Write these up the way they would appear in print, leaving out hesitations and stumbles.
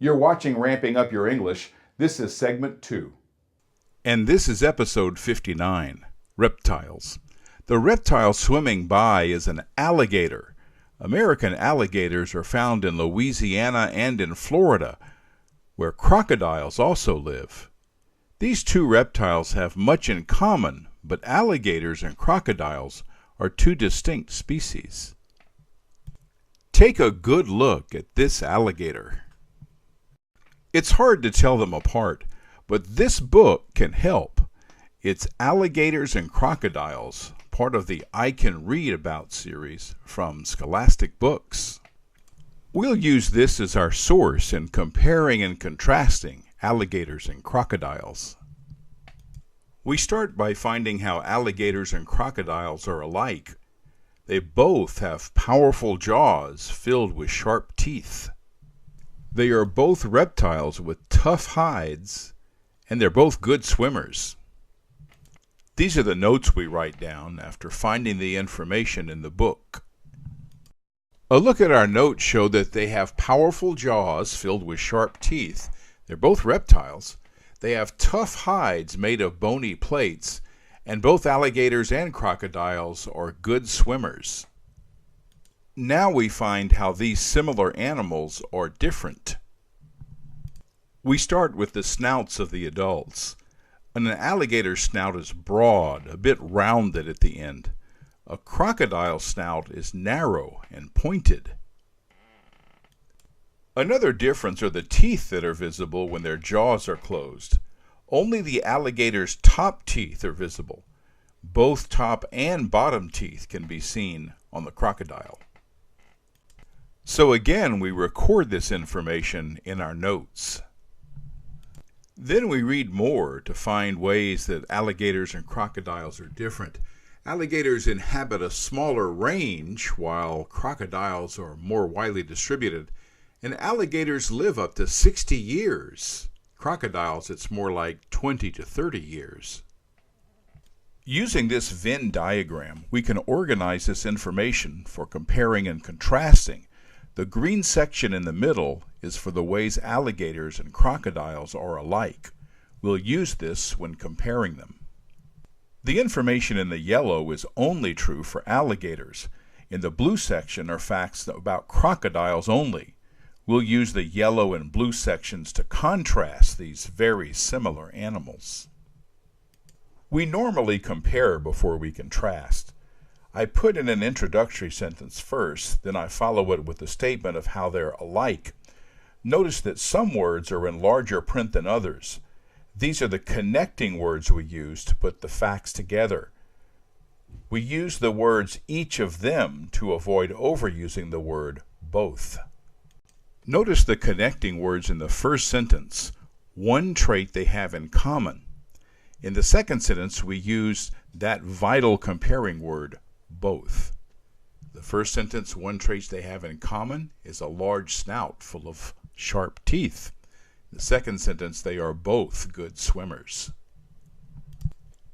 You're watching Ramping Up Your English. This is segment 2. And this is episode 59, Reptiles. The reptile swimming by is an alligator. American alligators are found in Louisiana and in Florida, where crocodiles also live. These two reptiles have much in common, but alligators and crocodiles are two distinct species. Take a good look at this alligator. It's hard to tell them apart, but this book can help. It's Alligators and Crocodiles, part of the I Can Read About series from Scholastic Books. We'll use this as our source in comparing and contrasting alligators and crocodiles. We start by finding how alligators and crocodiles are alike. They both have powerful jaws filled with sharp teeth. They are both reptiles with tough hides, and they're both good swimmers. These are the notes we write down after finding the information in the book. A look at our notes show that they have powerful jaws filled with sharp teeth. They're both reptiles. They have tough hides made of bony plates, and both alligators and crocodiles are good swimmers. Now we find how these similar animals are different. We start with the snouts of the adults. An alligator's snout is broad, a bit rounded at the end. A crocodile's snout is narrow and pointed. Another difference are the teeth that are visible when their jaws are closed. Only the alligator's top teeth are visible. Both top and bottom teeth can be seen on the crocodile. So again, we record this information in our notes. Then we read more to find ways that alligators and crocodiles are different. Alligators inhabit a smaller range, while crocodiles are more widely distributed, and alligators live up to 60 years. Crocodiles, it's more like 20 to 30 years. Using this Venn diagram, we can organize this information for comparing and contrasting. The green section in the middle is for the ways alligators and crocodiles are alike. We'll use this when comparing them. The information in the yellow is only true for alligators. In the blue section are facts about crocodiles only. We'll use the yellow and blue sections to contrast these very similar animals. We normally compare before we contrast. I put in an introductory sentence first, then I follow it with a statement of how they're alike. Notice that some words are in larger print than others. These are the connecting words we use to put the facts together. We use the words each of them to avoid overusing the word both. Notice the connecting words in the first sentence, one trait they have in common. In the second sentence, we use that vital comparing word, both. The first sentence, one trait they have in common, is a large snout full of sharp teeth. The second sentence, they are both good swimmers.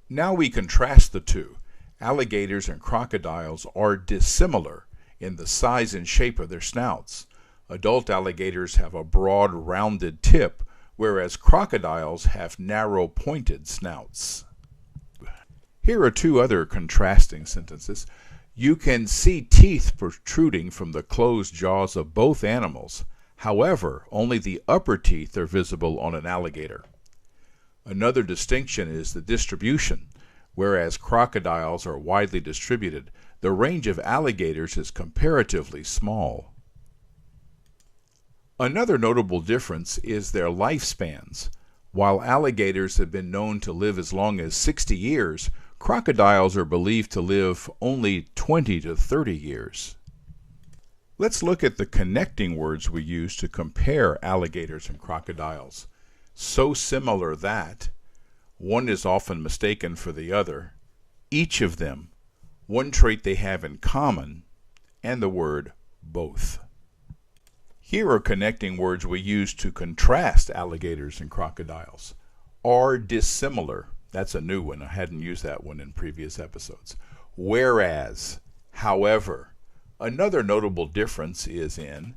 Now we contrast the two. Alligators and crocodiles are dissimilar in the size and shape of their snouts. Adult alligators have a broad, rounded tip, whereas crocodiles have narrow, pointed snouts. Here are two other contrasting sentences. You can see teeth protruding from the closed jaws of both animals. However, only the upper teeth are visible on an alligator. Another distinction is the distribution. Whereas crocodiles are widely distributed, the range of alligators is comparatively small. Another notable difference is their lifespans. While alligators have been known to live as long as 60 years, crocodiles are believed to live only 20 to 30 years. Let's look at the connecting words we use to compare alligators and crocodiles. So similar that one is often mistaken for the other. Each of them, one trait they have in common, and the word both. Here are connecting words we use to contrast alligators and crocodiles. Are dissimilar. That's a new one. I hadn't used that one in previous episodes. Whereas, however. Another notable difference is in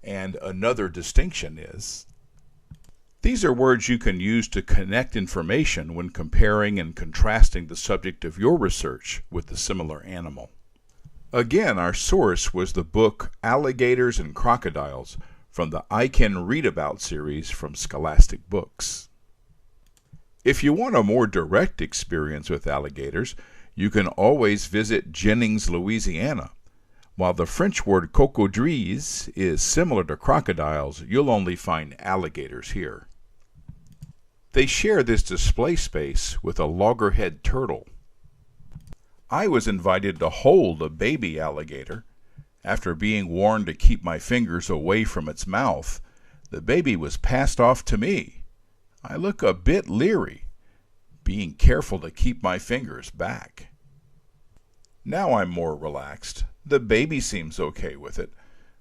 And another distinction is, these are words you can use to connect information when comparing and contrasting the subject of your research with the similar animal. Again, our source was the book Alligators and Crocodiles from the I Can Read About series from Scholastic Books. If you want a more direct experience with alligators, you can always visit Jennings, Louisiana. While the French word crocodiles is similar to crocodiles, you'll only find alligators here. They share this display space with a loggerhead turtle. I was invited to hold a baby alligator. After being warned to keep my fingers away from its mouth, the baby was passed off to me. I look a bit leery, being careful to keep my fingers back. Now I'm more relaxed. The baby seems okay with it,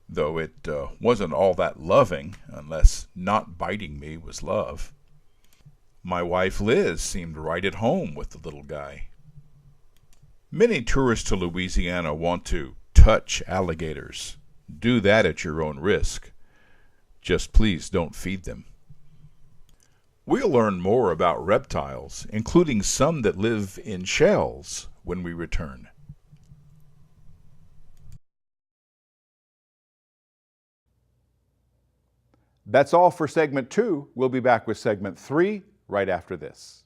though it wasn't all that loving, unless not biting me was love. My wife Liz seemed right at home with the little guy. Many tourists to Louisiana want to touch alligators. Do that at your own risk. Just please don't feed them. We'll learn more about reptiles, including some that live in shells, when we return. That's all for segment 2. We'll be back with segment 3 right after this.